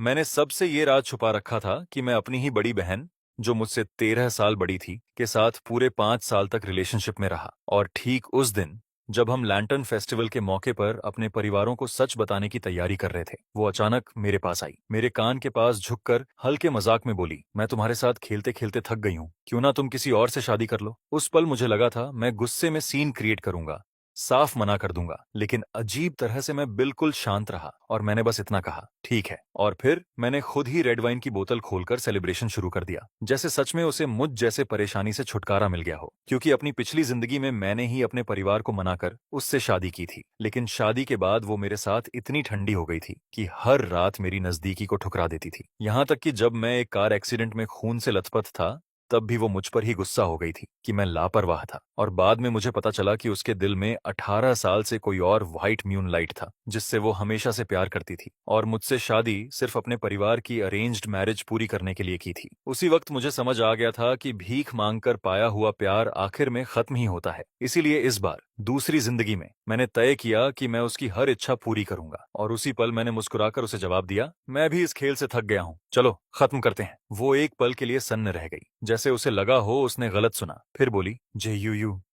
मैंने सबसे ये राज छुपा रखा था कि मैं अपनी ही बड़ी बहन, जो मुझसे 13 साल बड़ी थी, के साथ पूरे 5 साल तक रिलेशनशिप में रहा। और ठीक उस दिन, जब हम लैंटर्न फेस्टिवल के मौके पर अपने परिवारों को सच बताने की तैयारी कर रहे थे, वो अचानक मेरे पास आई, मेरे कान के पास झुककर हल्के मजाक में बोली, मैं तुम्हारे साथ खेलते खेलते थक गई हूँ, क्यों ना तुम किसी और से शादी कर लो। उस पल मुझे लगा था मैं गुस्से में सीन क्रिएट करूंगा, साफ मना कर दूंगा, लेकिन अजीब तरह से मैं बिल्कुल शांत रहा और मैंने बस इतना कहा, ठीक है। और फिर मैंने खुद ही रेड वाइन की बोतल खोलकर सेलिब्रेशन शुरू कर दिया, जैसे सच में उसे मुझ जैसे परेशानी से छुटकारा मिल गया हो। क्योंकि अपनी पिछली जिंदगी में मैंने ही अपने परिवार को मनाकर उससे शादी की थी, लेकिन शादी के बाद वो मेरे साथ इतनी ठंडी हो गई थी कि हर रात मेरी नजदीकी को ठुकरा देती थी। यहाँ तक कि जब मैं एक कार एक्सीडेंट में खून से लथपथ था, तब भी वो मुझ पर ही गुस्सा हो गई थी कि मैं लापरवाह था। और बाद में मुझे पता चला कि उसके दिल में 18 साल से कोई और व्हाइट मूनलाइट था, जिससे वो हमेशा से प्यार करती थी, और मुझसे शादी सिर्फ अपने परिवार की अरेंज्ड मैरिज पूरी करने के लिए की थी। उसी वक्त मुझे समझ आ गया था कि भीख मांगकर पाया हुआ प्यार आखिर में खत्म ही होता है। इसीलिए इस बार दूसरी जिंदगी में मैंने तय किया कि मैं उसकी हर इच्छा पूरी करूंगा। और उसी पल मैंने मुस्कुराकर उसे जवाब दिया, मैं भी इस खेल से थक गया हूँ, चलो खत्म करते हैं। वो एक पल के लिए सन्न रह गई, जैसे उसे लगा हो उसने गलत सुना। फिर बोली, जे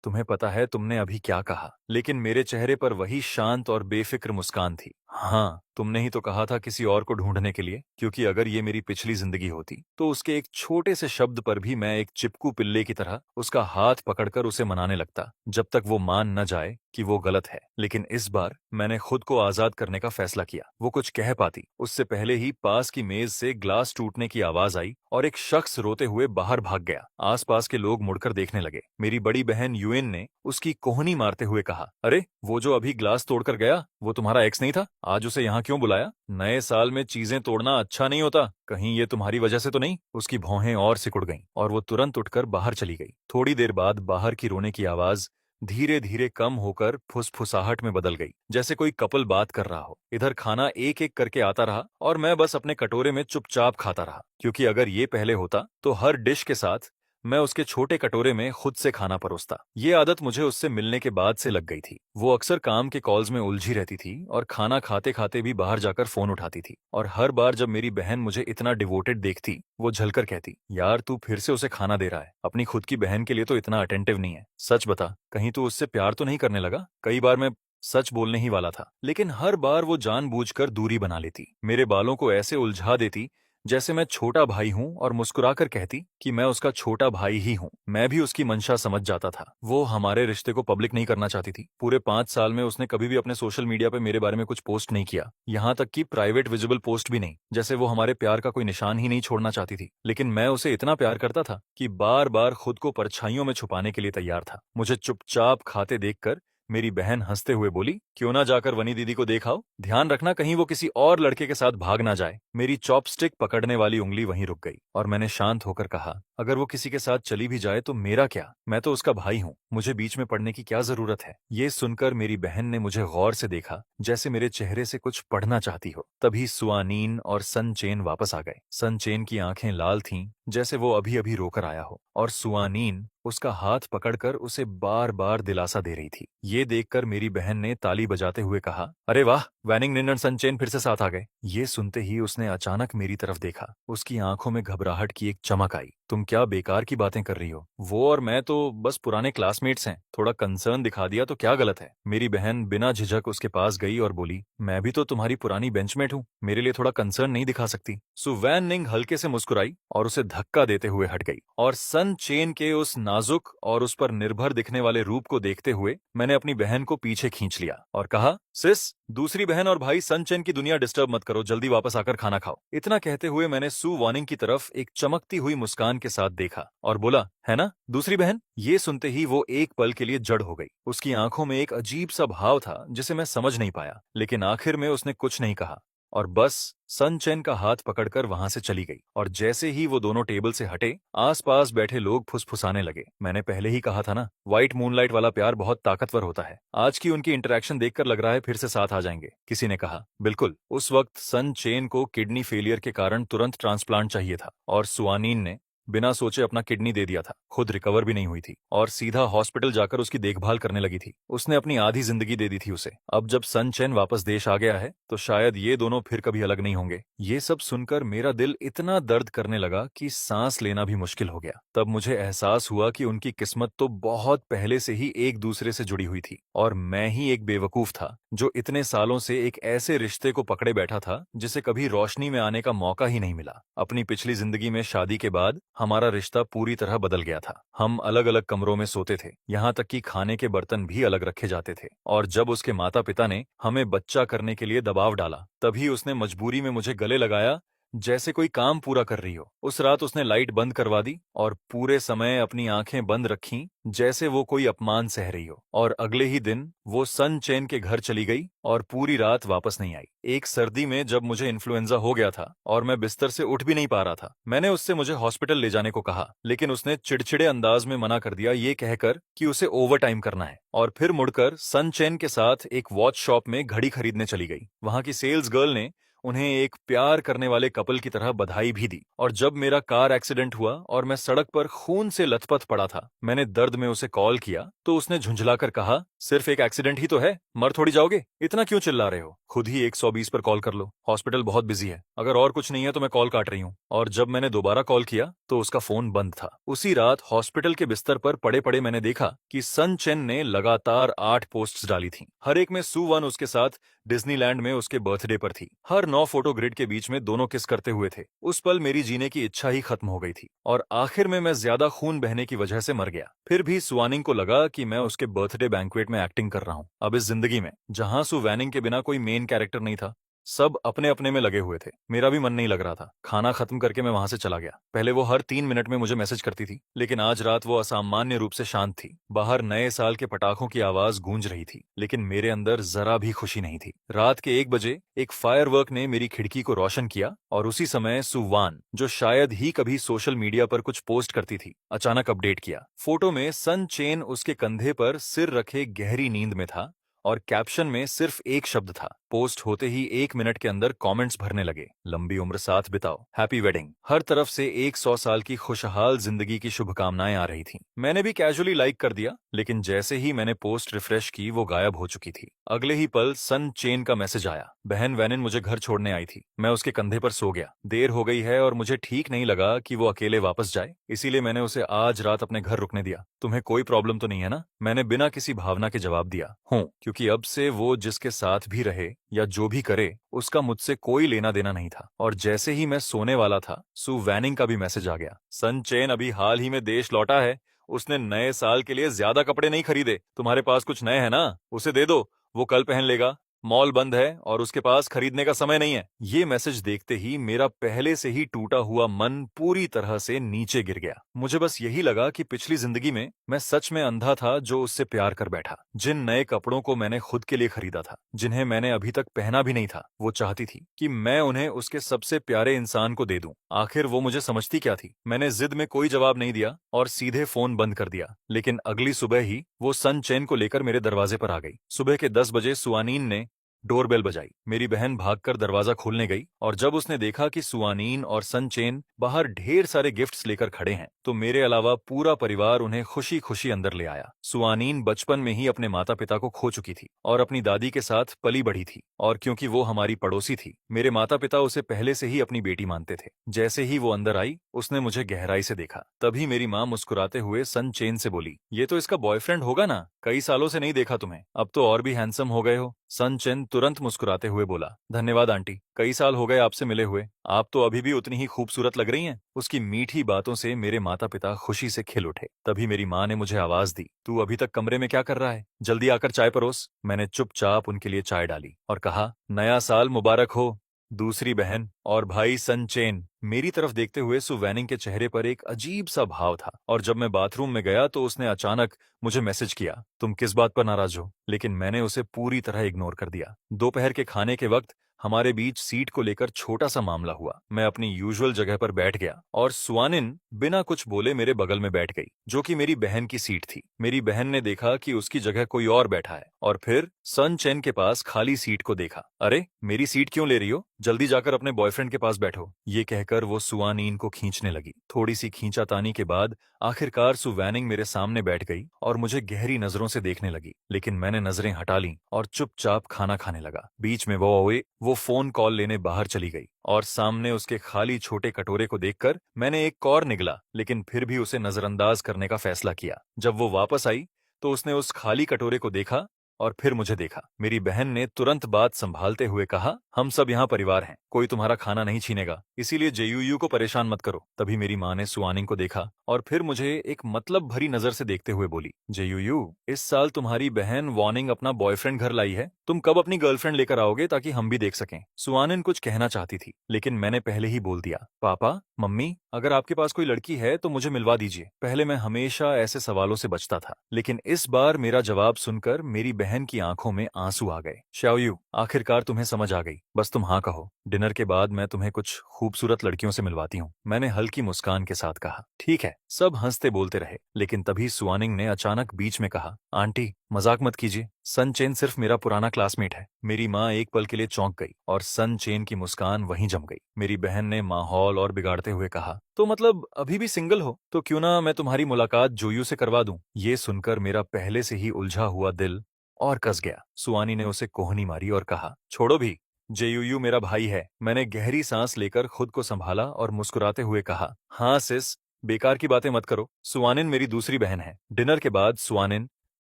तुम्हें पता है तुमने अभी क्या कहा? लेकिन मेरे चेहरे पर वही शांत और बेफिक्र मुस्कान थी। हाँ, तुमने ही तो कहा था किसी और को ढूंढने के लिए, क्योंकि अगर ये मेरी पिछली जिंदगी होती तो उसके एक छोटे से शब्द पर भी मैं एक चिपकू पिल्ले की तरह उसका हाथ पकड़कर उसे मनाने लगता, जब तक वो मान न जाए कि वो गलत है। लेकिन इस बार मैंने खुद को आजाद करने का फैसला किया। वो कुछ कह पाती उससे पहले ही पास की मेज से ग्लास टूटने की आवाज आई और एक शख्स रोते हुए बाहर भाग गया। आसपास के लोग मुड़कर देखने लगे। मेरी बड़ी बहन यूएन ने उसकी कोहनी मारते हुए कहा, अरे वो जो अभी ग्लास तोड़कर गया, वो तुम्हारा एक्स नहीं था? आज उसे यहाँ क्यों बुलाया? नए साल में चीजें तोड़ना अच्छा नहीं होता, कहीं ये तुम्हारी वजह से तो नहीं? उसकी भौहें और सिकुड़ गईं और वो तुरंत उठकर बाहर चली गई। थोड़ी देर बाद बाहर की रोने की आवाज धीरे धीरे कम होकर फुसफुसाहट में बदल गई, जैसे कोई कपल बात कर रहा हो। इधर खाना एक एक करके आता रहा और मैं बस अपने कटोरे में चुपचाप खाता रहा, क्योंकि अगर ये पहले होता तो हर डिश के साथ मैं उसके छोटे कटोरे में खुद से खाना परोसता। ये आदत मुझे उससे मिलने के बाद से लग गई थी। वो अक्सर काम के कॉल्स में उलझी रहती थी और खाना खाते खाते भी बाहर जाकर फोन उठाती थी। और हर बार जब मेरी बहन मुझे इतना डिवोटेड देखती, वो झलकर कहती, यार तू फिर से उसे खाना दे रहा है, अपनी खुद की बहन के लिए तो इतना अटेंटिव नहीं है। सच बता, कहीं तू उससे प्यार तो नहीं करने लगा? कई बार मैं सच बोलने ही वाला था, लेकिन हर बार वो जानबूझकर दूरी बना लेती, मेरे बालों को ऐसे उलझा देती जैसे मैं छोटा भाई हूं, और मुस्कुराकर कहती कि मैं उसका छोटा भाई ही हूं। मैं भी उसकी मंशा समझ जाता था। वो हमारे रिश्ते को पब्लिक नहीं करना चाहती थी। पूरे 5 साल में उसने कभी भी अपने सोशल मीडिया पे मेरे बारे में कुछ पोस्ट नहीं किया, यहाँ तक कि प्राइवेट विजिबल पोस्ट भी नहीं, जैसे वो हमारे प्यार का कोई निशान ही नहीं छोड़ना चाहती थी। लेकिन मैं उसे इतना प्यार करता था कि बार बार खुद को परछाइयों में छुपाने के लिए तैयार था। मुझे चुपचाप खाते देखकर मेरी बहन हंसते हुए बोली, क्यों ना जाकर वनी दीदी को देखाओ, ध्यान रखना कहीं वो किसी और लड़के के साथ भाग ना जाए। मेरी चॉपस्टिक पकड़ने वाली उंगली वहीं रुक गई और मैंने शांत होकर कहा, अगर वो किसी के साथ चली भी जाए तो मेरा क्या? मैं तो उसका भाई हूँ, मुझे बीच में पड़ने की क्या जरूरत है? ये सुनकर मेरी बहन ने मुझे गौर से देखा, जैसे मेरे चेहरे से कुछ पढ़ना चाहती हो। तभी सुआनीन और सनचेन वापस आ गए। सनचेन की आंखें लाल थीं, जैसे वो अभी अभी रोकर आया हो, और सुआनीन उसका हाथ पकड़कर उसे बार बार दिलासा दे रही थी। ये देखकर मेरी बहन ने ताली बजाते हुए कहा, अरे वाह, वैनिंग निन और सनचेन फिर से साथ आ गए। ये सुनते ही उसने अचानक मेरी तरफ देखा। उसकी आंखों में घबराहट की एक चमक आई। तुम क्या बेकार की बातें कर रही हो? वो और मैं तो बस पुराने क्लासमेट्स हैं, थोड़ा कंसर्न दिखा दिया तो क्या गलत है? मेरी बहन बिना झिझक उसके पास गई और बोली, मैं भी तो तुम्हारी पुरानी बेंचमेट हूँ, मेरे लिए थोड़ा कंसर्न नहीं दिखा सकती? सु वैन निंग हल्के से मुस्कुराई और उसे धक्का देते हुए हट गई। और सन चेन के उस नाजुक और उस पर निर्भर दिखने वाले रूप को देखते हुए मैंने अपनी बहन को पीछे खींच लिया और कहा, सिस, दूसरी बहन और भाई सन चेन की दुनिया डिस्टर्ब मत करो, जल्दी वापस आकर खाना खाओ। इतना कहते हुए मैंने सु वानिंग की तरफ एक चमकती हुई मुस्कान के साथ देखा और बोला, है ना दूसरी बहन? ये सुनते ही वो एक पल के लिए जड़ हो गई। उसकी आंखों में एक अजीब सा भाव था जिसे मैं समझ नहीं पाया, लेकिन आखिर में उसने कुछ नहीं कहा और बस सनचैन का हाथ पकड़कर वहां से चली गई। और जैसे ही वो दोनों टेबल से हटे, आसपास बैठे लोग फुसफुसाने लगे, मैंने पहले ही कहा था ना, व्हाइट मूनलाइट वाला प्यार बहुत ताकतवर होता है। आज की उनकी इंटरेक्शन देखकर लग रहा है फिर से साथ आ जाएंगे, किसी ने कहा। बिल्कुल, उस वक्त सन चेन को किडनी फेलियर के कारण तुरंत ट्रांसप्लांट चाहिए था और सुआनीन ने बिना सोचे अपना किडनी दे दिया था, खुद रिकवर भी नहीं हुई थी और सीधा हॉस्पिटल जाकर उसकी देखभाल करने लगी थी। उसने अपनी आधी जिंदगी दे दी थी उसे। अब जब सन चेन वापस देश आ गया है तो शायद ये दोनों फिर कभी अलग नहीं होंगे। ये सब सुनकर मेरा दिल इतना दर्द करने लगा कि सांस लेना भी मुश्किल हो गया। तब मुझे एहसास हुआ कि उनकी किस्मत तो बहुत पहले से ही एक दूसरे से जुड़ी हुई थी और मैं ही एक बेवकूफ था जो इतने सालों से एक ऐसे रिश्ते को पकड़े बैठा था जिसे कभी रोशनी में आने का मौका ही नहीं मिला। अपनी पिछली जिंदगी में शादी के बाद हमारा रिश्ता पूरी तरह बदल गया था। हम अलग अलग कमरों में सोते थे, यहाँ तक कि खाने के बर्तन भी अलग रखे जाते थे। और जब उसके माता पिता ने हमें बच्चा करने के लिए दबाव डाला, तभी उसने मजबूरी में मुझे गले लगाया जैसे कोई काम पूरा कर रही हो। उस रात उसने लाइट बंद करवा दी और पूरे समय अपनी आंखें बंद रखीं जैसे वो कोई अपमान सह रही हो। और अगले ही दिन वो सन चेन के घर चली गई और पूरी रात वापस नहीं आई। एक सर्दी में जब मुझे इन्फ्लुएंजा हो गया था और मैं बिस्तर से उठ भी नहीं पा रहा था, मैंने उससे मुझे हॉस्पिटल ले जाने को कहा, लेकिन उसने चिड़चिड़े अंदाज में मना कर दिया, ये कहकर कि उसे ओवर टाइम करना है। और फिर मुड़कर सन चेन के साथ एक वॉच शॉप में घड़ी खरीदने चली गई। वहां की सेल्स गर्ल ने उन्हें एक प्यार करने वाले कपल की तरह बधाई भी दी। और जब मेरा कार एक्सीडेंट हुआ और मैं सड़क पर खून से लथपथ पड़ा था, मैंने दर्द में उसे कॉल किया तो उसने झुंझलाकर कहा, सिर्फ एक एक्सीडेंट ही तो है, मर थोड़ी जाओगे, इतना क्यों चिल्ला रहे हो? खुद ही 120 पर कॉल कर लो, हॉस्पिटल बहुत बिजी है, अगर और कुछ नहीं है तो मैं कॉल काट रही हूँ। और जब मैंने दोबारा कॉल किया तो उसका फोन बंद था। उसी रात हॉस्पिटल के बिस्तर पर पड़े पड़े मैंने देखा कि सन चेन ने लगातार 8 पोस्ट्स डाली थीं। हर एक में सू वन उसके साथ डिज्नीलैंड में उसके बर्थडे पर थी। हर 9 फोटो ग्रिड के बीच में दोनों किस करते हुए थे। उस पल मेरी जीने की इच्छा ही खत्म हो गई थी और आखिर में मैं ज्यादा खून बहने की वजह से मर गया। फिर भी सुवानिंग को लगा कि मैं उसके बर्थडे बैंक्वेट में एक्टिंग कर रहा हूँ। अब इस जिंदगी में जहां सु वैनिंग के बिना कोई मेन कैरेक्टर नहीं था, सब अपने अपने में लगे हुए थे। मेरा भी मन नहीं लग रहा था। खाना खत्म करके मैं वहां से चला गया। पहले वो हर 3 मिनट में मुझे मैसेज करती थी, लेकिन आज रात वो असामान्य रूप से शांत थी। बाहर नए साल के पटाखों की आवाज गूंज रही थी, लेकिन मेरे अंदर जरा भी खुशी नहीं थी। रात के 1 बजे एक फायरवर्क ने मेरी खिड़की को रोशन किया और उसी समय सुवान, जो शायद ही कभी सोशल मीडिया पर कुछ पोस्ट करती थी, अचानक अपडेट किया। फोटो में सन चेन उसके कंधे पर सिर रखे गहरी नींद में था और कैप्शन में सिर्फ एक शब्द था। पोस्ट होते ही 1 मिनट के अंदर कमेंट्स भरने लगे, लंबी उम्र साथ बिताओ, हैप्पी वेडिंग। हर तरफ से 100 साल की खुशहाल जिंदगी की शुभकामनाएं आ रही थीं। मैंने भी कैजुअली लाइक कर दिया, लेकिन जैसे ही मैंने पोस्ट रिफ्रेश की वो गायब हो चुकी थी। अगले ही पल सन चेन का मैसेज आया, बहन वैनिन मुझे घर छोड़ने आई थी, मैं उसके कंधे पर सो गया। देर हो गई है और मुझे ठीक नहीं लगा कि वो अकेले वापस जाए, इसीलिए मैंने उसे आज रात अपने घर रुकने दिया। तुम्हें कोई प्रॉब्लम तो नहीं है ना? मैंने बिना किसी भावना के जवाब दिया, हूँ, क्योंकि अब से वो जिसके साथ भी रहे या जो भी करे, उसका मुझसे कोई लेना देना नहीं था। और जैसे ही मैं सोने वाला था, सु वैनिंग का भी मैसेज आ गया, सन चेन अभी हाल ही में देश लौटा है, उसने नए साल के लिए ज्यादा कपड़े नहीं खरीदे, तुम्हारे पास कुछ नए हैं ना, उसे दे दो, वो कल पहन लेगा, मॉल बंद है और उसके पास खरीदने का समय नहीं है। ये मैसेज देखते ही मेरा पहले से ही टूटा हुआ मन पूरी तरह से नीचे गिर गया। मुझे बस यही लगा कि पिछली जिंदगी में मैं सच में अंधा था जो उससे प्यार कर बैठा। जिन नए कपड़ों को मैंने खुद के लिए खरीदा था, जिन्हें मैंने अभी तक पहना भी नहीं था, वो चाहती थी कि मैं उन्हें उसके सबसे प्यारे इंसान को दे दूं। आखिर वो मुझे समझती क्या थी? मैंने जिद में कोई जवाब नहीं दिया और सीधे फोन बंद कर दिया। लेकिन अगली सुबह ही वो सन चेन को लेकर मेरे दरवाजे पर आ गई। सुबह के 10 बजे सुआनीन ने डोरबेल बजाई। मेरी बहन भागकर दरवाजा खोलने गई और जब उसने देखा कि सुआनीन और सन चेन बाहर ढेर सारे गिफ्ट्स लेकर खड़े हैं, तो मेरे अलावा पूरा परिवार उन्हें खुशी खुशी अंदर ले आया। सुआनीन बचपन में ही अपने माता पिता को खो चुकी थी और अपनी दादी के साथ पली बढ़ी थी, और क्योंकि वो हमारी पड़ोसी थी, मेरे माता पिता उसे पहले से ही अपनी बेटी मानते थे। जैसे ही वो अंदर आई, उसने मुझे गहराई से देखा। तभी मेरी माँ मुस्कुराते हुए सन चेन से बोली, ये तो इसका बॉयफ्रेंड होगा ना, कई सालों से नहीं देखा तुम्हें, अब तो और भी हैंडसम हो गए हो। सन चेन तुरंत मुस्कुराते हुए बोला, धन्यवाद आंटी, कई साल हो गए आपसे मिले हुए, आप तो अभी भी उतनी ही खूबसूरत लग रही हैं। उसकी मीठी बातों से मेरे माता पिता खुशी से खिल उठे। तभी मेरी माँ ने मुझे आवाज दी, तू अभी तक कमरे में क्या कर रहा है, जल्दी आकर चाय परोस। मैंने चुपचाप उनके लिए चाय डाली और कहा, नया साल मुबारक हो दूसरी बहन और भाई सन चेन। मेरी तरफ देखते हुए सु वैनिंग के चेहरे पर एक अजीब सा भाव था, और जब मैं बाथरूम में गया तो उसने अचानक मुझे मैसेज किया, तुम किस बात पर नाराज हो? लेकिन मैंने उसे पूरी तरह इग्नोर कर दिया। दोपहर के खाने के वक्त हमारे बीच सीट को लेकर छोटा सा मामला हुआ। मैं अपनी यूजुअल जगह पर बैठ गया और सुआनिन बिना कुछ बोले मेरे बगल में बैठ गई, जो कि मेरी बहन की सीट थी। मेरी बहन ने देखा कि उसकी जगह कोई और बैठा है और फिर सन चेन के पास खाली सीट को देखा। अरे, मेरी सीट क्यों ले रही हो? जल्दी जाकर अपने बॉयफ्रेंड के पास बैठो। ये कहकर वो सुआनीन को खींचने लगी। थोड़ी सी खींचातानी के बाद आखिरकार सु वैनिंग मेरे सामने बैठ गई और मुझे गहरी नजरों से देखने लगी, लेकिन मैंने नजरें हटा लीं और चुपचाप खाना खाने लगा। बीच में वो फोन कॉल लेने बाहर चली गई और सामने उसके खाली छोटे कटोरे को देखकर मैंने एक और निगला, लेकिन फिर भी उसे नजरअंदाज करने का फैसला किया। जब वो वापस आई तो उसने उस खाली कटोरे को देखा और फिर मुझे देखा। मेरी बहन ने तुरंत बात संभालते हुए कहा, हम सब यहाँ परिवार हैं, कोई तुम्हारा खाना नहीं छीनेगा, इसीलिए जेयूयू को परेशान मत करो। तभी मेरी माँ ने सुआनिंग को देखा और फिर मुझे एक मतलब भरी नजर से देखते हुए बोली, जेयूयू, इस साल तुम्हारी बहन वार्निंग अपना बॉयफ्रेंड घर लाई है, तुम कब अपनी गर्लफ्रेंड लेकर आओगे ताकि हम भी देख सकें। सुआनिन कुछ कहना चाहती थी, लेकिन मैंने पहले ही बोल दिया, पापा, मम्मी, अगर आपके पास कोई लड़की है तो मुझे मिलवा दीजिए। पहले मैं हमेशा ऐसे सवालों से बचता था, लेकिन इस बार मेरा जवाब सुनकर मेरी बहन की आंखों में आंसू आ गए। शाओयू, आखिरकार तुम्हें समझ आ गई, बस तुम हाँ कहो। डिनर के बाद मैं तुम्हें कुछ खूबसूरत लड़कियों से मिलवाती हूँ, मैंने हल्की मुस्कान के साथ कहा। ठीक है। सब हंसते बोलते रहे, लेकिन तभी सुआनिंग ने अचानक बीच में कहा, आंटी, मजाक मत कीजिए, सन चेन सिर्फ मेरा पुराना क्लासमेट है। मेरी माँ एक पल के लिए चौंक गई और सन चेन की मुस्कान वहीं जम गई। मेरी बहन ने माहौल और बिगाड़ते हुए कहा, तो मतलब अभी भी सिंगल हो? तो क्यों ना मैं तुम्हारी मुलाकात जोयू से करवा दूं। ये सुनकर मेरा पहले से ही उलझा हुआ दिल और कस गया। सुआनी ने उसे कोहनी मारी और कहा, छोड़ो भी, जेयूयू मेरा भाई है। मैंने गहरी सांस लेकर खुद को संभाला और मुस्कुराते हुए कहा, हाँ सिस, बेकार की बातें मत करो, सुआनिन मेरी दूसरी बहन है। डिनर के बाद सुआनिन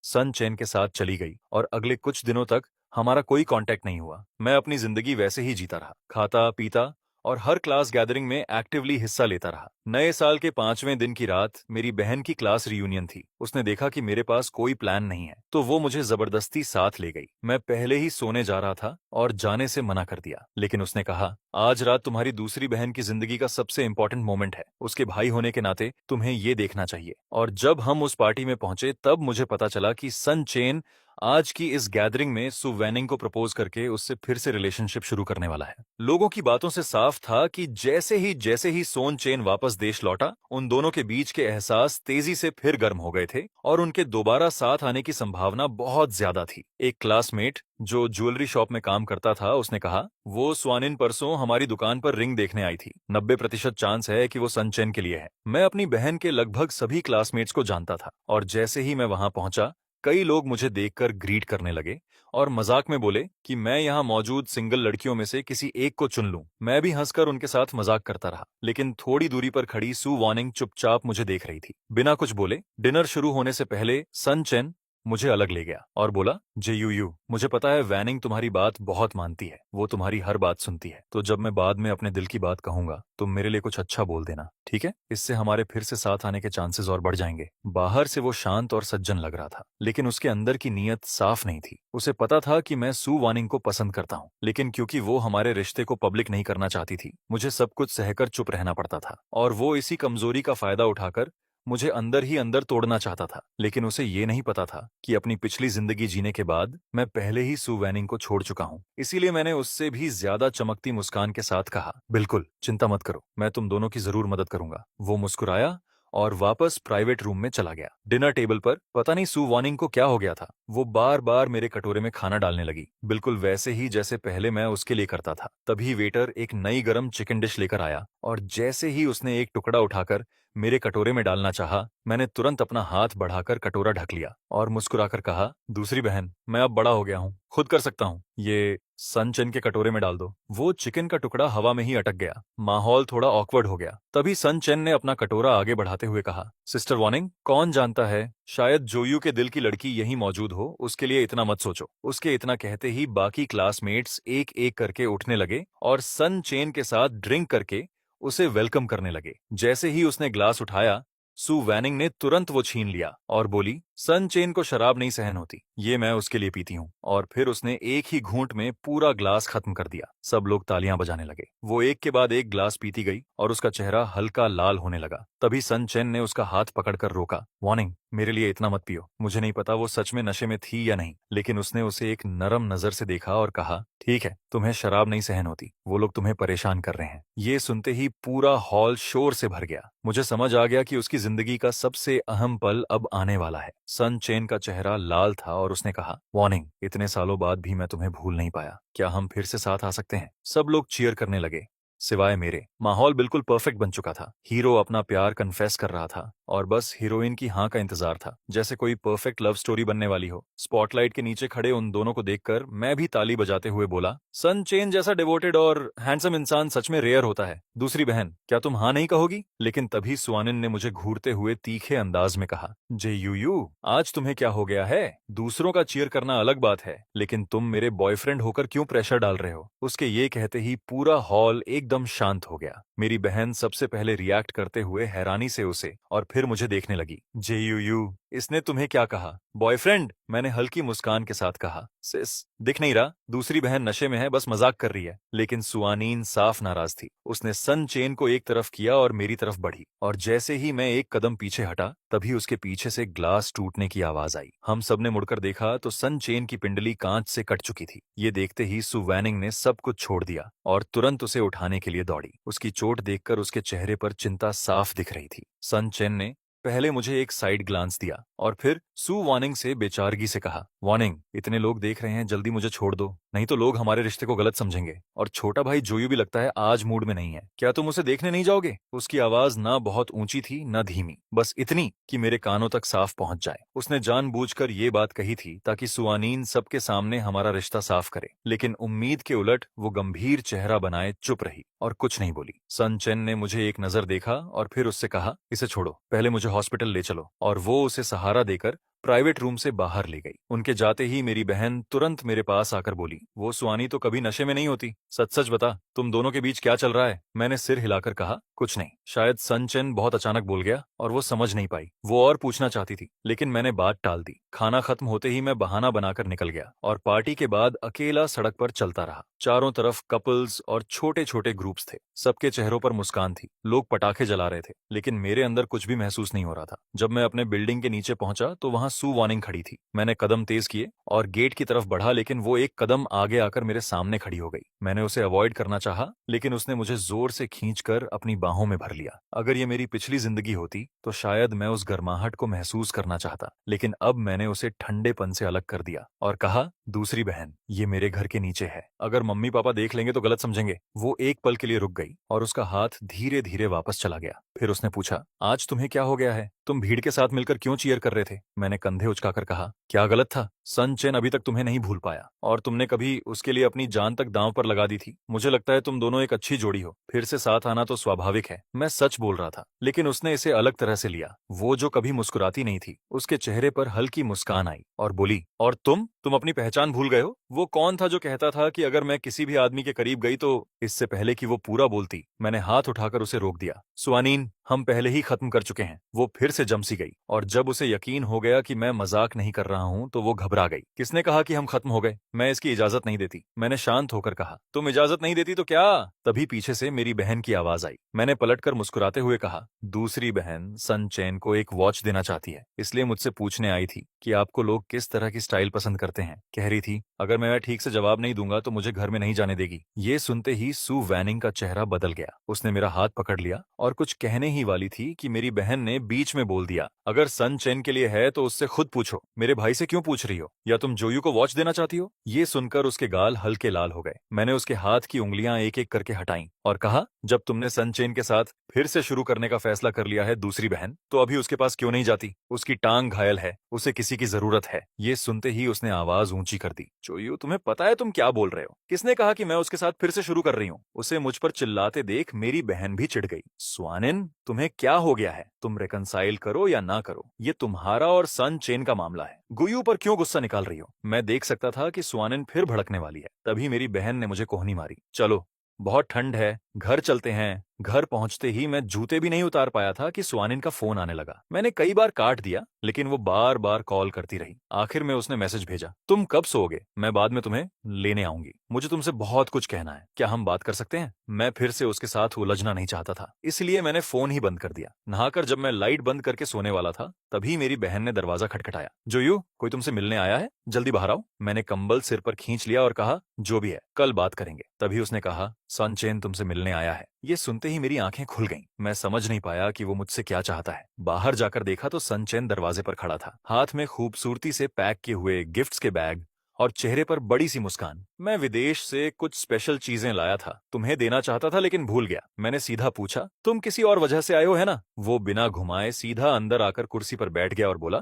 सन चेन के साथ चली गई और अगले कुछ दिनों तक हमारा कोई कांटेक्ट नहीं हुआ। मैं अपनी जिंदगी वैसे ही जीता रहा, खाता पीता और हर क्लास गैदरिंग में एक्टिवली हिस्सा लेता रहा। नए साल के 5वें दिन की रात मेरी बहन की क्लास रियूनियन थी। उसने देखा कि मेरे पास कोई प्लान नहीं है, तो वो मुझे जबरदस्ती साथ ले गई। मैं पहले ही सोने जा रहा था और जाने से मना कर दिया, लेकिन उसने कहा, आज रात तुम्हारी दूसरी बहन की जिंदगी का सबसे इंपॉर्टेंट मोमेंट है, उसके भाई होने के नाते तुम्हें ये देखना चाहिए। और जब हम उस पार्टी में पहुंचे तब मुझे पता चला कि सन चेन आज की इस गैदरिंग में सु वैनिंग को प्रपोज करके उससे फिर से रिलेशनशिप शुरू करने वाला है। लोगों की बातों से साफ था कि जैसे ही सोन चेन वापस देश लौटा, उन दोनों के बीच के एहसास तेजी से फिर गर्म हो गए थे और उनके दोबारा साथ आने की संभावना बहुत ज्यादा थी। एक क्लासमेट जो ज्वेलरी शॉप में काम करता था, उसने कहा, वो स्वानिन परसों हमारी दुकान पर रिंग देखने आई थी। 90% चांस है कि वो सनचेन के लिए है। मैं अपनी बहन के लगभग सभी क्लासमेट्स को जानता था और जैसे ही मैं वहां पहुंचा, कई लोग मुझे देखकर ग्रीट करने लगे और मजाक में बोले कि मैं यहाँ मौजूद सिंगल लड़कियों में से किसी एक को चुन लूं। मैं भी हंसकर उनके साथ मजाक करता रहा, लेकिन थोड़ी दूरी पर खड़ी सु वार्निंग चुपचाप मुझे देख रही थी। बिना कुछ बोले डिनर शुरू होने से पहले सन चेन मुझे अलग ले गया और बोला, जेयूयू, मुझे पता है वैनिंग तुम्हारी बात बहुत मानती है, वो तुम्हारी हर बात सुनती है, तो जब मैं बाद में अपने दिल की बात कहूंगा तुम मेरे लिए कुछ अच्छा बोल देना, ठीक है? इससे हमारे फिर से साथ आने के चांसेस और बढ़ जाएंगे। बाहर से वो शांत और सज्जन लग रहा था, लेकिन उसके अंदर की नीयत साफ नहीं थी। उसे पता था कि मैं सु वानिंग को पसंद करता हूँ, लेकिन क्योंकि वो हमारे रिश्ते को पब्लिक नहीं करना चाहती थी, मुझे सब कुछ सहकर चुप रहना पड़ता था और वो इसी कमजोरी का फायदा उठाकर मुझे अंदर ही अंदर तोड़ना चाहता था। लेकिन उसे ये नहीं पता था कि अपनी पिछली जिंदगी जीने के बाद मैं पहले ही सु वैनिंग को छोड़ चुका हूँ। इसीलिए मैंने उससे भी ज्यादा चमकती मुस्कान के साथ कहा, बिल्कुल चिंता मत करो, मैं तुम दोनों की जरूर मदद करूंगा। वो मुस्कुराया और वापस प्राइवेट रूम में चला गया। डिनर टेबल पर पता नहीं सु वानिंग को क्या हो गया था, वो बार बार मेरे कटोरे में खाना डालने लगी, बिल्कुल वैसे ही जैसे पहले मैं उसके लिए करता था। तभी वेटर एक नई गरम चिकन डिश लेकर आया और जैसे ही उसने एक टुकड़ा उठाकर मेरे कटोरे में डालना चाहा, मैंने तुरंत अपना हाथ बढ़ाकर कटोरा ढक लिया और मुस्कुराकर कहा, दूसरी बहन, मैं अब बड़ा हो गया हूँ, खुद कर सकता हूँ, ये सनचन के कटोरे में डाल दो। वो चिकन का टुकड़ा हवा में ही अटक गया। माहौल थोड़ा ऑकवर्ड हो गया। तभी सनचन ने अपना कटोरा आगे बढ़ाते हुए कहा, सिस्टर वार्निंग, कौन जानता है, शायद जोयू के दिल की लड़की यहीं मौजूद हो, उसके लिए इतना मत सोचो। उसके इतना कहते ही बाकी क्लासमेट्स एक एक करके उठने लगे और सन चेन के साथ ड्रिंक करके उसे वेलकम करने लगे। जैसे ही उसने ग्लास उठाया, सु वैनिंग ने तुरंत वो छीन लिया और बोली, सन चेन को शराब नहीं सहन होती, ये मैं उसके लिए पीती हूँ। और फिर उसने एक ही घूंट में पूरा ग्लास खत्म कर दिया। सब लोग तालियां बजाने लगे। वो एक के बाद एक ग्लास पीती गई और उसका चेहरा हल्का लाल होने लगा। तभी सन चेन ने उसका हाथ पकड़कर रोका। वार्निंग, मेरे लिए इतना मत पियो। मुझे नहीं पता वो सच में नशे में थी या नहीं, लेकिन उसने उसे एक नरम नजर से देखा और कहा, ठीक है, तुम्हें शराब नहीं सहन होती, वो लोग तुम्हें परेशान कर रहे हैं। ये सुनते ही पूरा हॉल शोर से भर गया। मुझे समझ आ गया कि उसकी जिंदगी का सबसे अहम पल अब आने वाला है। सन चेन का चेहरा लाल था और उसने कहा, वार्निंग, इतने सालों बाद भी मैं तुम्हें भूल नहीं पाया। क्या हम फिर से साथ आ सकते हैं? सब लोग चीयर करने लगे, सिवाय मेरे। माहौल बिल्कुल परफेक्ट बन चुका था। हीरो अपना प्यार कन्फेस कर रहा था और बस हीरोइन की हाँ का इंतजार था, जैसे कोई परफेक्ट लव स्टोरी बनने वाली हो। स्पॉटलाइट के नीचे खड़े उन दोनों को देखकर मैं भी ताली बजाते हुए बोला, सन चेन जैसा डिवोटेड और हैंडसम इंसान सच में रेयर होता है। दूसरी बहन, क्या तुम हाँ नहीं कहोगी? लेकिन तभी स्वानिन ने मुझे घूरते हुए तीखे अंदाज में कहा, जे यू, आज तुम्हें क्या हो गया है? दूसरों का चीयर करना अलग बात है, लेकिन तुम मेरे बॉयफ्रेंड होकर क्यों प्रेशर डाल रहे हो? उसके ये कहते ही पूरा हॉल एकदम शांत हो गया। मेरी बहन सबसे पहले रिएक्ट करते हुए हैरानी से उसे और फिर मुझे देखने लगी। जे यू, इसने तुम्हें क्या कहा? बॉयफ्रेंड, मैंने हल्की मुस्कान के साथ कहा। सिस, दिख नहीं रहा? दूसरी बहन नशे में है, बस मजाक कर रही है। लेकिन सुआनीन साफ नाराज थी। उसने सन चेन को एक तरफ किया और मेरी तरफ बढ़ी, और जैसे ही मैं एक कदम पीछे हटा, तभी उसके पीछे से ग्लास टूटने की आवाज आई। हम सबने मुड़कर देखा तो सन चेन की पिंडली कांच से कट चुकी थी। ये देखते ही सु वैनिंग ने सब कुछ छोड़ दिया और तुरंत उसे उठाने के लिए दौड़ी। उसकी चोट देखकर उसके चेहरे पर चिंता साफ दिख रही थी। सन चेन ने पहले मुझे एक साइड ग्लांस दिया और फिर सु वार्निंग से बेचारगी से कहा, वार्निंग, इतने लोग देख रहे हैं, जल्दी मुझे छोड़ दो, नहीं तो लोग हमारे रिश्ते को गलत समझेंगे। और छोटा भाई जोयू भी लगता है आज मूड में नहीं है। क्या तुम उसे देखने नहीं जाओगे? उसकी आवाज ना बहुत ऊंची थी न धीमी, बस इतनी कि मेरे कानों तक साफ पहुंच जाए। उसने जानबूझकर ये बात कही थी ताकि सुआनीन सबके सामने हमारा रिश्ता साफ करे, लेकिन उम्मीद के उलट वो गंभीर चेहरा बनाए चुप रही और कुछ नहीं बोली। सन चेन ने मुझे एक नजर देखा और फिर उससे कहा, इसे छोड़ो, पहले मुझे हॉस्पिटल ले चलो। और वो उसे सहारा देकर प्राइवेट रूम से बाहर ले गई। उनके जाते ही मेरी बहन तुरंत मेरे पास आकर बोली, वो सुआनी तो कभी नशे में नहीं होती, सच सच बता, तुम दोनों के बीच क्या चल रहा है? मैंने सिर हिलाकर कहा, कुछ नहीं। शायद सन चेन बहुत अचानक बोल गया और वो समझ नहीं पाई। वो और पूछना चाहती थी, लेकिन मैंने बात टाल दी। खाना खत्म होते ही मैं बहाना बनाकर निकल गया और पार्टी के बाद अकेला सड़क पर चलता रहा। चारों तरफ कपल्स और छोटे छोटे ग्रुप्स थे। सबके चेहरों पर मुस्कान थी। लोग पटाखे जला रहे थे, लेकिन मेरे अंदर कुछ भी महसूस नहीं हो रहा था। जब मैं अपने बिल्डिंग के नीचे पहुंचा तो वहां सु वार्निंग खड़ी थी। मैंने कदम तेज किए और गेट की तरफ बढ़ा, लेकिन वो एक कदम आगे आकर मेरे सामने खड़ी हो गई। मैंने उसे अवॉइड करना चाहा, लेकिन उसने मुझे जोर से खींचकर अपनी बाहों में भर लिया। अगर ये मेरी पिछली जिंदगी होती तो शायद मैं उस गर्माहट को महसूस करना चाहता, लेकिन अब मैंने उसे ठंडेपन से अलग कर दिया और कहा, दूसरी बहन, ये मेरे घर के नीचे है, अगर मम्मी पापा देख लेंगे तो गलत समझेंगे। वो एक पल के लिए रुक गई और उसका हाथ धीरे धीरे वापस चला गया। फिर उसने पूछा, आज तुम्हें क्या हो गया है? तुम भीड़ के साथ मिलकर क्यों चीयर कर रहे थे? मैंने कंधे उचकाकर कहा, क्या गलत था? सन चेन अभी तक तुम्हें नहीं भूल पाया और तुमने कभी उसके लिए अपनी जान तक दांव पर लगा दी थी। मुझे लगता है तुम दोनों एक अच्छी जोड़ी हो। फिर से साथ आना तो स्वाभाविक है। मैं सच बोल रहा था, लेकिन उसने इसे अलग तरह से लिया। वो जो कभी मुस्कुराती नहीं थी, उसके चेहरे पर हल्की मुस्कान आई और बोली, और तुम अपनी पहचान भूल गए हो? वो कौन था जो कहता था कि अगर मैं किसी भी आदमी के करीब गई तो? इससे पहले कि वो पूरा बोलती, मैंने हाथ उठाकर उसे रोक दिया। सुआनीन, हम पहले ही खत्म कर चुके हैं। वो फिर से जमसी गई और जब उसे यकीन हो गया कि मैं मजाक नहीं कर रहा हूं तो वो घबरा गई। किसने कहा कि हम खत्म हो गए? मैं इसकी इजाजत नहीं देती, मैंने शांत होकर कहा। तुम इजाजत नहीं देती तो क्या? तभी पीछे से मेरी बहन की आवाज आई। मैंने पलटकर मुस्कुराते हुए कहा, दूसरी बहन सन चेन को एक वॉच देना चाहती है, इसलिए मुझसे पूछने आई थी कि आपको लोग किस तरह की स्टाइल पसंद करते हैं। कह रही थी, अगर मैं ठीक से जवाब नहीं दूंगा तो मुझे घर में नहीं जाने देगी। ये सुनते ही सु वैनिंग का चेहरा बदल गया। उसने मेरा हाथ पकड़ लिया और कुछ कहने ही वाली थी कि मेरी बहन ने बीच में बोल दिया, अगर सन चेन के लिए है तो उससे खुद पूछो, मेरे भाई से क्यों पूछ रही हो? या तुम जोयू को वॉच देना चाहती हो? ये सुनकर उसके गाल हल्के लाल हो गए। मैंने उसके हाथ की उंगलियां एक एक करके हटाई और कहा, जब तुमने सन चेन के साथ फिर से शुरू करने का फैसला कर लिया है दूसरी बहन, तो अभी उसके पास क्यों नहीं जाती? उसकी टांग घायल है, उसे किसी की जरूरत है। ये सुनते ही उसने आवाज ऊंची कर दी, जोयू, तुम्हें पता है तुम क्या बोल रहे हो? किसने कहा कि मैं उसके साथ फिर से शुरू कर रही हूँ? उसे मुझ पर चिल्लाते देख मेरी बहन भी चिढ़ गई। स्वानिन, तुम्हें क्या हो गया है? तुम रेकनसाइल करो या ना करो, ये तुम्हारा और सन चेन का मामला है। गुयू पर क्यों गुस्सा निकाल रही हो? मैं देख सकता था कि स्वानिन फिर भड़कने वाली है। तभी मेरी बहन ने मुझे कोहनी मारी, चलो, बहुत ठंड है, घर चलते हैं। घर पहुंचते ही मैं जूते भी नहीं उतार पाया था कि सुहानिन का फोन आने लगा। मैंने कई बार काट दिया, लेकिन वो बार बार कॉल करती रही। आखिर में उसने मैसेज भेजा, तुम कब सोओगे? मैं बाद में तुम्हें लेने आऊंगी। मुझे तुमसे बहुत कुछ कहना है, क्या हम बात कर सकते हैं? मैं फिर से उसके साथ उलझना नहीं चाहता था, इसलिए मैंने फोन ही बंद कर दिया। नहाकर जब मैं लाइट बंद करके सोने वाला था, तभी मेरी बहन ने दरवाजा खटखटाया। जोयू, कोई तुमसे मिलने आया है, जल्दी बाहर आओ। मैंने कंबल सिर पर खींच लिया और कहा, जो भी है कल बात करेंगे। तभी उसने कहा, सनचेन तुमसे मिलने आया है। ये सुनते ही मेरी आंखें खुल गईं। मैं समझ नहीं पाया कि वो मुझसे क्या चाहता है। बाहर जाकर देखा तो सनचेन दरवाजे पर खड़ा था, हाथ में खूबसूरती से पैक किए हुए गिफ्ट्स के बैग और चेहरे पर बड़ी सी मुस्कान। मैं विदेश से कुछ स्पेशल चीजें लाया था, तुम्हें देना चाहता था लेकिन भूल गया। मैंने सीधा पूछा, तुम किसी और वजह से आए हो है ना? वो बिना घुमाए सीधा अंदर आकर कुर्सी पर बैठ गया और बोला,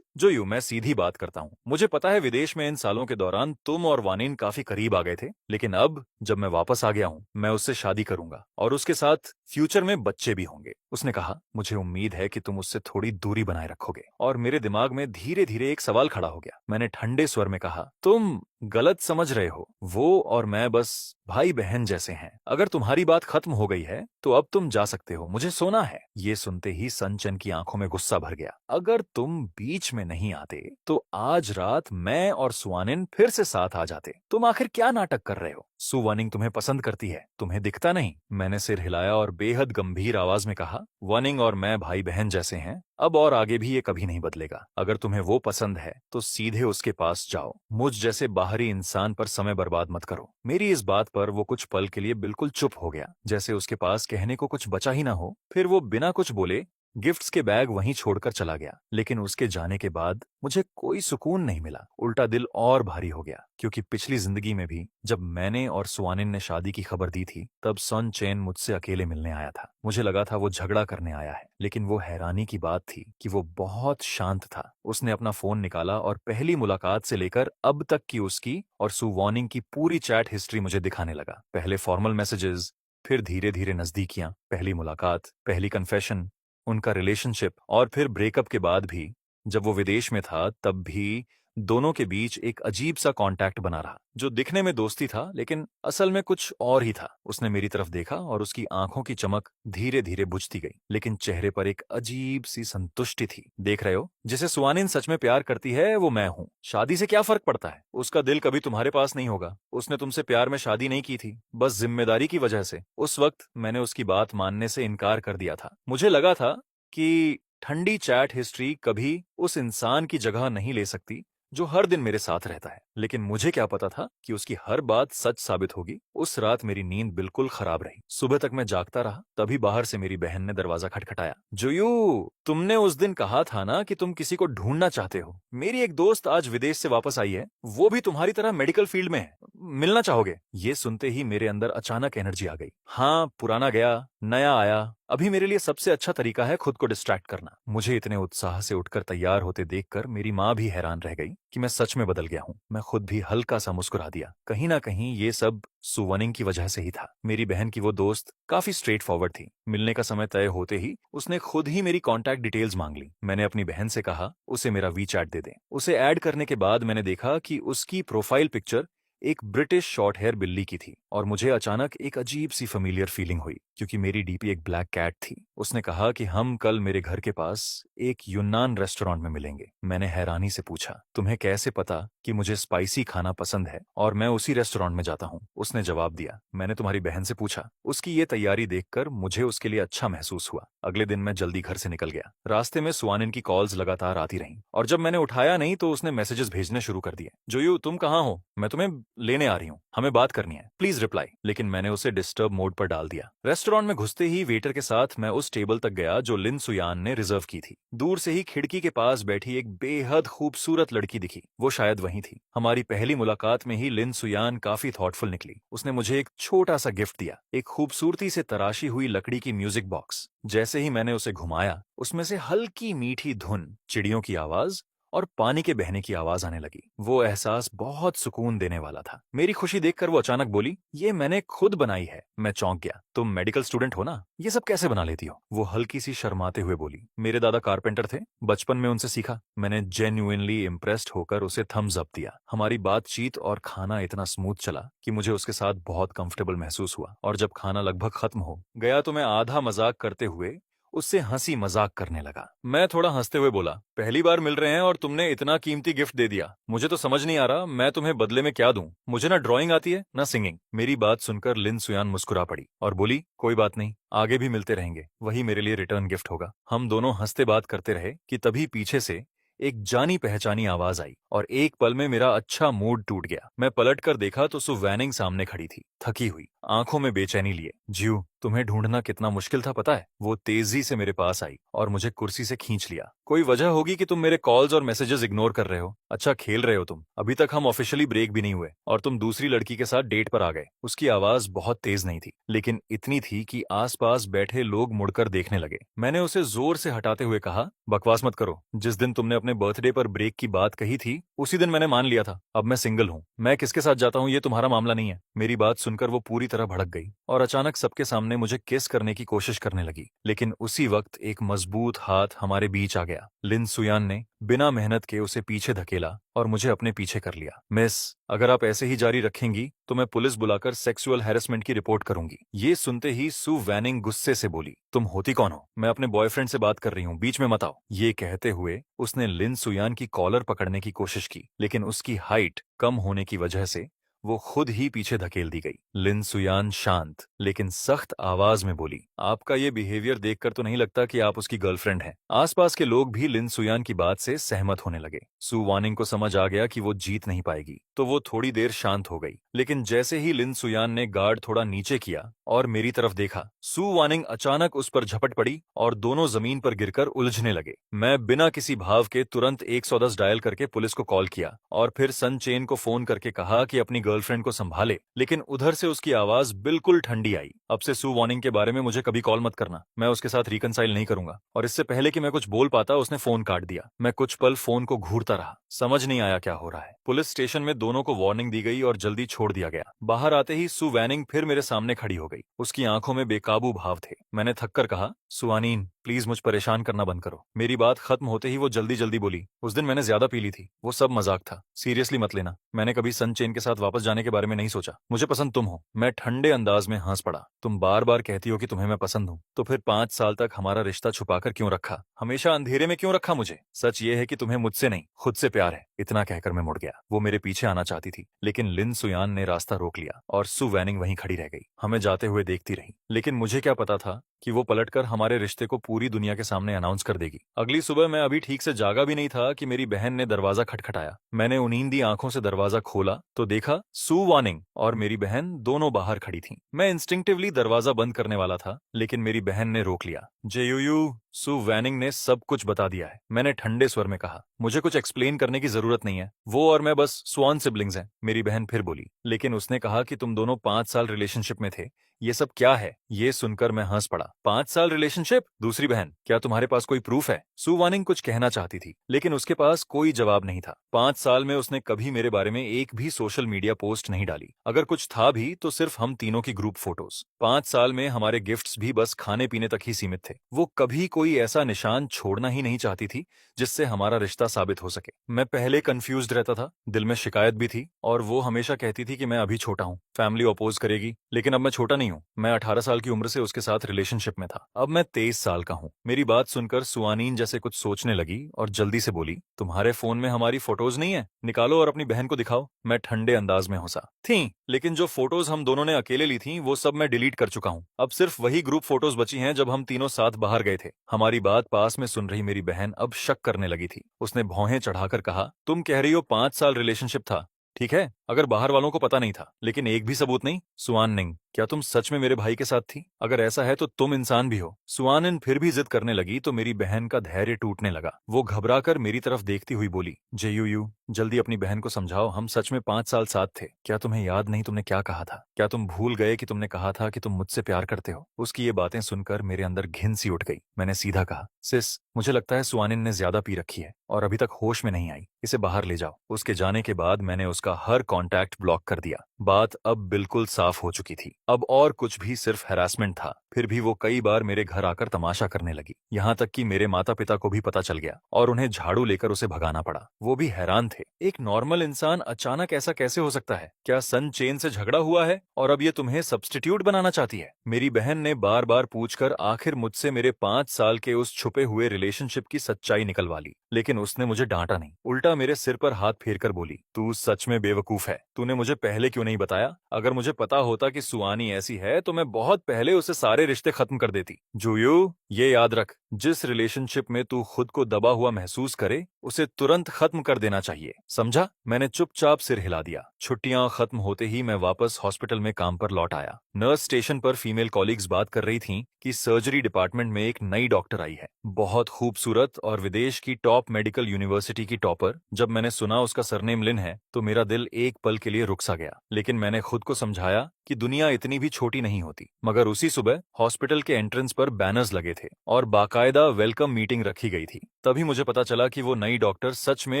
जो यूं मैं सीधी बात करता हूँ। मुझे पता है विदेश में इन सालों के दौरान तुम और वानिन काफी करीब आ गए थे, लेकिन अब जब मैं वापस आ गया हूँ, मैं उससे शादी करूंगा और उसके साथ फ्यूचर में बच्चे भी होंगे। उसने कहा, मुझे उम्मीद है कि तुम उससे थोड़ी दूरी बनाए रखोगे। और मेरे दिमाग में धीरे धीरे एक सवाल खड़ा हो गया। मैंने ठंडे स्वर में कहा, तुम गलत समझ रहे हो। वो और मैं बस भाई बहन जैसे हैं। अगर तुम्हारी बात खत्म हो गई है तो अब तुम जा सकते हो, मुझे सोना है। ये सुनते ही सनचन की आंखों में गुस्सा भर गया। अगर तुम बीच में नहीं आते तो आज रात मैं और सुवानिन फिर से साथ आ जाते। तुम आखिर क्या नाटक कर रहे हो? सुवानिंग तुम्हें पसंद करती है, तुम्हें दिखता नहीं? मैंने सिर हिलाया और बेहद गंभीर आवाज में कहा, वानिंग और मैं भाई बहन जैसे हैं, अब और आगे भी ये कभी नहीं बदलेगा। अगर तुम्हें वो पसंद है तो सीधे उसके पास जाओ, मुझ जैसे बाहरी इंसान पर समय बर्बाद मत करो। मेरी इस बात पर वो कुछ पल के लिए बिल्कुल चुप हो गया, जैसे उसके पास कहने को कुछ बचा ही ना हो। फिर वो बिना कुछ बोले गिफ्ट्स के बैग वहीं छोड़कर चला गया। लेकिन उसके जाने के बाद मुझे कोई सुकून नहीं मिला, उल्टा दिल और भारी हो गया। क्योंकि पिछली जिंदगी में भी जब मैंने और सुवानिन ने शादी की खबर दी थी, तब सन चेन मुझसे अकेले मिलने आया था। मुझे लगा था वो झगड़ा करने आया है, लेकिन वो हैरानी की बात थी कि वो बहुत शांत था। उसने अपना फोन निकाला और पहली मुलाकात से लेकर अब तक की उसकी और सुवानिंग की पूरी चैट हिस्ट्री मुझे दिखाने लगा। पहले फॉर्मल मैसेजेस, फिर धीरे धीरे नजदीकियां, पहली मुलाकात, पहली कन्फेशन, उनका रिलेशनशिप, और फिर ब्रेकअप के बाद भी जब वो विदेश में था तब भी दोनों के बीच एक अजीब सा कांटेक्ट बना रहा, जो दिखने में दोस्ती था लेकिन असल में कुछ और ही था। उसने मेरी तरफ देखा और उसकी आंखों की चमक धीरे धीरे बुझती गई, लेकिन चेहरे पर एक अजीब सी संतुष्टि थी। देख रहे हो, जिसे सुवानिन सच में प्यार करती है वो मैं हूँ। शादी से क्या फर्क पड़ता है? उसका दिल कभी तुम्हारे पास नहीं होगा। उसने तुमसे प्यार में शादी नहीं की थी, बस जिम्मेदारी की वजह से। उस वक्त मैंने उसकी बात मानने से इनकार कर दिया था। मुझे लगा था कि ठंडी चैट हिस्ट्री कभी उस इंसान की जगह नहीं ले सकती जो हर दिन मेरे साथ रहता है, लेकिन मुझे क्या पता था कि उसकी हर बात सच साबित होगी। उस रात मेरी नींद बिल्कुल खराब रही। सुबह तक मैं जागता रहा, तभी बाहर से मेरी बहन ने दरवाजा खटखटाया। जोयू, तुमने उस दिन कहा था ना कि तुम किसी को ढूंढना चाहते हो। मेरी एक दोस्त आज विदेश से वापस आई है, वो भी तुम्हारी तरह मेडिकल फील्ड में है। मिलना चाहोगे? ये सुनते ही मेरे अंदर अचानक एनर्जी आ गई। हाँ, पुराना गया, नया आया। अभी मेरे लिए सबसे अच्छा तरीका है खुद को डिस्ट्रैक्ट करना। मुझे इतने उत्साह से उठकर तैयार होते देखकर मेरी माँ भी हैरान रह गई कि मैं सच में बदल गया हूँ। मैं खुद भी हल्का सा मुस्कुरा दिया। कहीं ना कहीं ये सब सुवनिंग की वजह से ही था। मेरी बहन की वो दोस्त काफी स्ट्रेट फॉरवर्ड थी। मिलने का समय तय होते ही उसने खुद ही मेरी कॉन्टैक्ट डिटेल्स मांग ली। मैंने अपनी बहन से कहा उसे मेरा वी चैट दे दें। उसे ऐड करने के बाद मैंने देखा कि उसकी प्रोफाइल पिक्चर एक ब्रिटिश शॉर्ट हेयर बिल्ली की थी, और मुझे अचानक एक अजीब सी फेमिलियर फीलिंग हुई क्योंकि मेरी डीपी एक ब्लैक कैट थी। उसने कहा कि हम कल मेरे घर के पास एक यूनान रेस्टोरेंट में मिलेंगे। मैंने हैरानी से पूछा, तुम्हें कैसे पता कि मुझे स्पाइसी खाना पसंद है और मैं उसी रेस्टोरेंट में जाता हूँ? उसने जवाब दिया, मैंने तुम्हारी बहन से पूछा। उसकी ये तैयारी देखकर मुझे उसके लिए अच्छा महसूस हुआ। अगले दिन मैं जल्दी घर से निकल गया। रास्ते में सुवानिन की कॉल्स लगातार आती रहीं, और जब मैंने उठाया नहीं तो उसने मैसेजेस भेजने शुरू कर दिए। जोयू, तुम कहाँ हो? मैं तुम्हें लेने आ रही हूँ, हमें बात करनी है, प्लीज रिप्लाई। लेकिन मैंने उसे डिस्टर्ब मोड पर डाल दिया। रेस्टोरेंट में घुसते ही वेटर के साथ मैं उस टेबल तक गया जो लिन सुयान ने रिजर्व की थी। दूर से ही खिड़की के पास बैठी एक बेहद खूबसूरत लड़की दिखी। वो शायद वही थी। हमारी पहली मुलाकात में ही लिन सुयान काफी थॉटफुल निकली। उसने मुझे एक छोटा सा गिफ्ट दिया, एक खूबसूरती से तराशी हुई लकड़ी की म्यूजिक बॉक्स। जैसे ही मैंने उसे घुमाया, उसमें से हल्की मीठी धुन, चिड़ियों की आवाज और पानी के बहने की आवाज आने लगी। वो एहसास बहुत सुकून देने वाला था। मेरी खुशी देखकर वो अचानक बोली, ये मैंने खुद बनाई है। मैं चौंक गया। तुम मेडिकल स्टूडेंट हो ना, ये सब कैसे बना लेती हो? वो हल्की सी शर्माते हुए बोली, मेरे दादा कारपेंटर थे, बचपन में उनसे सीखा। मैंने जेन्युइनली इम्प्रेस्ड होकर उसे थम्स अप दिया। हमारी बातचीत और खाना इतना स्मूथ चला कि मुझे उसके साथ बहुत कंफर्टेबल महसूस हुआ। और जब खाना लगभग खत्म हो गया तो मैं आधा मजाक करते हुए उससे हंसी मजाक करने लगा। मैं थोड़ा हंसते हुए बोला, पहली बार मिल रहे हैं और तुमने इतना कीमती गिफ्ट दे दिया। मुझे तो समझ नहीं आ रहा मैं तुम्हें बदले में क्या दूं। मुझे ना ड्राइंग आती है ना सिंगिंग। मेरी बात सुनकर लिन सुयान मुस्कुरा पड़ी और बोली, कोई बात नहीं, आगे भी मिलते रहेंगे, वही मेरे लिए रिटर्न गिफ्ट होगा। हम दोनों हंसते बात करते रहे कि तभी पीछे से एक जानी पहचानी आवाज आई और एक पल में मेरा अच्छा मूड टूट गया। मैं पलट कर देखा तो सु वैनिंग सामने खड़ी थी, थकी हुई, आंखों में बेचैनी लिए। ज्यू, तुम्हें ढूंढना कितना मुश्किल था पता है? वो तेजी से मेरे पास आई और मुझे कुर्सी से खींच लिया। कोई वजह होगी कि तुम मेरे कॉल्स और मैसेजेस इग्नोर कर रहे हो। अच्छा खेल रहे हो तुम। अभी तक हम ऑफिशियली ब्रेक भी नहीं हुए और तुम दूसरी लड़की के साथ डेट पर आ गए। उसकी आवाज बहुत तेज नहीं थी, लेकिन इतनी थी कि आसपास बैठे लोग मुड़कर देखने लगे। मैंने उसे जोर से हटाते हुए कहा, बकवास मत करो। जिस दिन तुमने अपने बर्थडे पर ब्रेक की बात कही थी उसी दिन मैंने मान लिया था। अब मैं सिंगल हूँ। मैं किसके साथ जाता हूँ ये तुम्हारा मामला नहीं है। मेरी बात सुनकर वो पूरी तरह भड़क गई और अचानक सबके सामने मुझे किस करने की कोशिश करने लगी। लेकिन उसी वक्त एक मजबूत हाथ हमारे बीच आ गया। लिन सुयान ने बिना मेहनत के उसे पीछे धकेला और मुझे अपने पीछे कर लिया। मिस, अगर आप ऐसे ही जारी रखेंगी तो मैं पुलिस बुलाकर सेक्सुअल हैरेसमेंट की रिपोर्ट करूंगी। ये सुनते ही सु वैनिंग गुस्से से बोली, तुम होती कौन हो? मैं अपने बॉयफ्रेंड से बात कर रही हूँ, बीच में मत आओ। ये कहते हुए उसने लिन सुयान की कॉलर पकड़ने की कोशिश की, लेकिन उसकी हाइट कम होने की वजह से वो खुद ही पीछे धकेल दी गई। लिन सुयान शांत लेकिन सख्त आवाज में बोली, आपका ये बिहेवियर देखकर तो नहीं लगता कि आप उसकी गर्लफ्रेंड हैं। आसपास के लोग भी लिन सुयान की बात से सहमत होने लगे। सु वानिंग को समझ आ गया कि वो जीत नहीं पाएगी, तो वो थोड़ी देर शांत हो गई। लेकिन जैसे ही लिन सुयान ने गार्ड थोड़ा नीचे किया और मेरी तरफ देखा, सु वानिंग अचानक उस पर झपट पड़ी और दोनों जमीन पर गिरकर उलझने लगे। मैं बिना किसी भाव के तुरंत 110 डायल करके पुलिस को कॉल किया और फिर सन चेन को फोन करके कहा कि अपनी गर्लफ्रेंड को संभाले। लेकिन उधर से उसकी आवाज बिल्कुल ठंडी आई, अब से सु वार्निंग के बारे में मुझे कभी कॉल मत करना, मैं उसके साथ रिकंसाइल नहीं करूंगा। और इससे पहले कि मैं कुछ बोल पाता उसने फोन काट दिया। मैं कुछ पल फोन को घूरता रहा, समझ नहीं आया क्या हो रहा है। पुलिस स्टेशन में दोनों को वार्निंग दी गई और जल्दी छोड़ दिया गया। बाहर आते ही सु वैनिंग फिर मेरे सामने खड़ी हो गई। उसकी आंखों में बेकाबू भाव थे। मैंने थककर कहा, सुआनीन प्लीज मुझ परेशान करना बंद करो। मेरी बात खत्म होते ही वो जल्दी जल्दी बोली, उस दिन मैंने ज्यादा पी ली थी, वो सब मजाक था, सीरियसली मत लेना। मैंने कभी सन चेन के साथ वापस जाने के बारे में नहीं सोचा, मुझे पसंद तुम हो। मैं ठंडे अंदाज में हंस पड़ा। तुम बार बार कहती हो कि तुम्हें मैं पसंद हूँ, तो फिर 5 साल तक हमारा रिश्ता छुपाकर क्यों रखा? हमेशा अंधेरे में क्यों रखा मुझे? सच ये है कि तुम्हें मुझसे नहीं खुद से प्यार है। इतना कहकर मैं मुड़ गया। वो मेरे पीछे आना चाहती थी, लेकिन लिन सुयान ने रास्ता रोक लिया और सु वैनिंग वहीं खड़ी रह गई, हमें जाते हुए देखती रही। लेकिन मुझे क्या पता था कि वो पलटकर हमारे रिश्ते को पूरी दुनिया के सामने अनाउंस कर देगी। अगली सुबह मैं अभी ठीक से जागा भी नहीं था कि मेरी बहन ने दरवाजा खटखटाया। मैंने उनींदी आंखों से दरवाजा खोला तो देखा सु वानिंग और मेरी बहन दोनों बाहर खड़ी थीं। मैं इंस्टिंक्टिवली दरवाजा बंद करने वाला था, लेकिन मेरी बहन ने रोक लिया। जेयूयू, सु वैनिंग ने सब कुछ बता दिया है, मैंने ठंडे स्वर में कहा। मुझे कुछ एक्सप्लेन करने की जरूरत नहीं है, वो और मैं बस स्वान सिबलिंग्स हैं। मेरी बहन फिर बोली, लेकिन उसने कहा कि तुम दोनों 5 साल रिलेशनशिप में थे, ये सब क्या है? ये सुनकर मैं हंस पड़ा। 5 साल रिलेशनशिप? दूसरी बहन, क्या तुम्हारे पास कोई प्रूफ है? सु वानिंग कुछ कहना चाहती थी, लेकिन उसके पास कोई जवाब नहीं था। 5 साल में उसने कभी मेरे बारे में एक भी सोशल मीडिया पोस्ट नहीं डाली। अगर कुछ था भी तो सिर्फ हम तीनों की ग्रुप फोटोज। 5 साल में हमारे गिफ्ट्स भी बस खाने पीने तक ही सीमित थे। वो कभी कोई ऐसा निशान छोड़ना ही नहीं चाहती थी जिससे हमारा रिश्ता साबित हो सके। मैं पहले कंफ्यूज्ड रहता था, दिल में शिकायत भी थी, और वो हमेशा कहती थी कि मैं अभी छोटा हूँ, फैमिली अपोज करेगी। लेकिन अब मैं छोटा नहीं हूँ। मैं 18 साल की उम्र से उसके साथ रिलेशनशिप में था, अब मैं 23 साल का हूँ। मेरी बात सुनकर सुआनीन जैसे कुछ सोचने लगी और जल्दी से बोली, तुम्हारे फोन में हमारी फोटोज नहीं है? निकालो और अपनी बहन को दिखाओ। मैं ठंडे अंदाज में हंसा। थी, लेकिन जो फोटोज हम दोनों ने अकेले ली थी वो सब मैं डिलीट कर चुका हूँ। अब सिर्फ वही ग्रुप फोटोज बची हैं जब हम तीनों साथ बाहर गए थे। हमारी बात पास में सुन रही मेरी बहन अब शक करने लगी थी। उसने भौहें चढ़ाकर कहा, तुम कह रही हो 5 साल रिलेशनशिप था, ठीक है, अगर बाहर वालों को पता नहीं था, लेकिन एक भी सबूत नहीं? सुआन निंग, क्या तुम सच में मेरे भाई के साथ थी? अगर ऐसा है तो तुम इंसान भी हो। सुआनिन फिर भी जिद करने लगी तो मेरी बहन का धैर्य टूटने लगा। वो घबराकर मेरी तरफ देखती हुई बोली, जेयूयू, जल्दी अपनी बहन को समझाओ, हम सच में 5 साल साथ थे। क्या तुम्हें याद नहीं तुमने क्या कहा था? क्या तुम भूल गए कि तुमने कहा था कि तुम मुझसे प्यार करते हो? उसकी ये बातें सुनकर मेरे अंदर घिन सी उठ गई। मैंने सीधा कहा, सिस, मुझे लगता है सुआनिन ने ज्यादा पी रखी है और अभी तक होश में नहीं आई। इसे बाहर ले जाओ। उसके जाने के बाद मैंने उसका हर कांटेक्ट ब्लॉक कर दिया। बात अब बिल्कुल साफ हो चुकी थी। अब और कुछ भी सिर्फ हैरासमेंट था। फिर भी वो कई बार मेरे घर आकर तमाशा करने लगी। यहाँ तक कि मेरे माता पिता को भी पता चल गया और उन्हें झाड़ू लेकर उसे भगाना पड़ा। वो भी हैरान थे। एक नॉर्मल इंसान अचानक ऐसा कैसे हो सकता है? क्या सन चेन से झगड़ा हुआ है और अब ये तुम्हें सब्स्टिट्यूट बनाना चाहती है? मेरी बहन ने बार बार पूछकर आखिर मुझसे मेरे 5 साल के उस छुपे हुए रिलेशनशिप की सच्चाई निकलवा ली। लेकिन उसने मुझे डांटा नहीं, उल्टा मेरे सिर पर हाथ फेर कर बोली, तू सच में बेवकूफ है। तूने मुझे पहले क्यों नहीं बताया? अगर मुझे पता होता कि सुआनी ऐसी है तो मैं बहुत पहले उसे सारे रिश्ते खत्म कर देती। जूयू, ये याद रख, जिस रिलेशनशिप में तू खुद को दबा हुआ महसूस करे उसे तुरंत खत्म कर देना चाहिए, समझा? मैंने चुपचाप सिर हिला दिया। छुट्टियां खत्म होते ही मैं वापस हॉस्पिटल में काम पर लौट आया। नर्स स्टेशन पर फीमेल कॉलीग्स बात कर रही थीं कि सर्जरी डिपार्टमेंट में एक नई डॉक्टर आई है, बहुत खूबसूरत और विदेश की टॉप मेडिकल यूनिवर्सिटी की टॉपर। जब मैंने सुना उसका सरनेम लिन है तो मेरा दिल एक पल के लिए रुक सा गया। लेकिन मैंने खुद को समझाया कि दुनिया इतनी भी छोटी नहीं होती। मगर उसी सुबह हॉस्पिटल के एंट्रेंस पर बैनर्स लगे थे और बाकायदा वेलकम मीटिंग रखी गई थी। तभी मुझे पता चला कि वो नई डॉक्टर सच में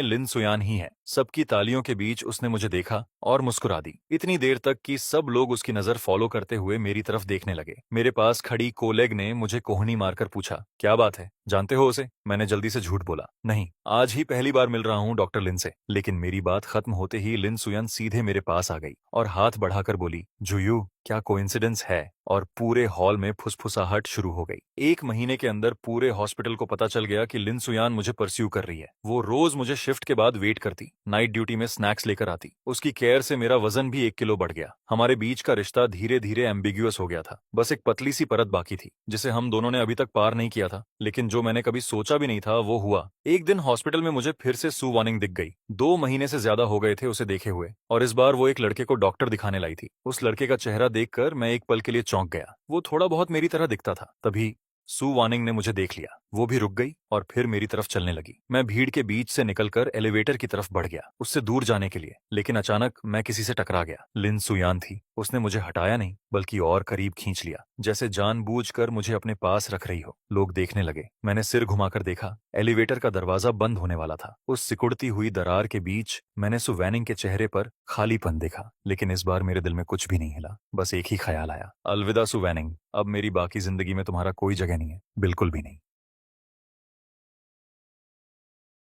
लिन सुयान ही है। सबकी तालियों के बीच उसने मुझे देखा और मुस्कुरा दी, इतनी देर तक कि सब लोग उसकी नजर फॉलो करते हुए मेरी तरफ देखने लगे। मेरे पास खड़ी कोलेग ने मुझे कोहनी मारकर पूछा, क्या बात है, जानते हो उसे? मैंने जल्दी से झूठ बोला, नहीं, आज ही पहली बार मिल रहा हूँ डॉक्टर लिन से। लेकिन मेरी बात खत्म होते ही लिन सुयन सीधे मेरे पास आ गई और हाथ बढ़ाकर बोली, जुयू, क्या कोइंसिडेंस है? और पूरे हॉल में फुसफुसाहट शुरू हो गई। 1 महीने के अंदर पूरे हॉस्पिटल को पता चल गया कि लिन सुयान मुझे परस्यू कर रही है। वो रोज मुझे शिफ्ट के बाद वेट करती, नाइट ड्यूटी में स्नैक्स लेकर आती। उसकी केयर से मेरा वजन भी 1 किलो बढ़ गया। हमारे बीच का रिश्ता धीरे धीरे एम्बिग्युअस हो गया था। बस एक पतली सी परत बाकी थी जिसे हम दोनों ने अभी तक पार नहीं किया था। लेकिन जो मैंने कभी सोचा भी नहीं था वो हुआ। एक दिन हॉस्पिटल में मुझे फिर से सू वार्निंग दिख गई। 2 महीने से ज्यादा हो गए थे उसे देखे हुए और इस बार वो एक लड़के को डॉक्टर दिखाने लाई थी। उस लड़के का चेहरा देखकर मैं एक पल के लिए चौंक गया। वो थोड़ा बहुत मेरी तरह दिखता था। तभी सू वार्निंग ने मुझे देख लिया। वो भी रुक गई और फिर मेरी तरफ चलने लगी। मैं भीड़ के बीच से निकलकर एलिवेटर की तरफ बढ़ गया, उससे दूर जाने के लिए। लेकिन अचानक मैं किसी से टकरा गया। लिन सुयान थी। उसने मुझे हटाया नहीं बल्कि और करीब खींच लिया, जैसे जानबूझकर मुझे अपने पास रख रही हो। लोग देखने लगे। मैंने सिर घुमाकर देखा। एलिवेटर का दरवाजा बंद होने वाला था। उस सिकुड़ती हुई दरार के बीच मैंने सू वैनिंग के चेहरे पर खालीपन देखा। लेकिन इस बार मेरे दिल में कुछ भी नहीं हिला। बस एक ही ख्याल आया, अलविदा सू वैनिंग, अब मेरी बाकी जिंदगी में तुम्हारा कोई जगह नहीं है, बिल्कुल भी नहीं।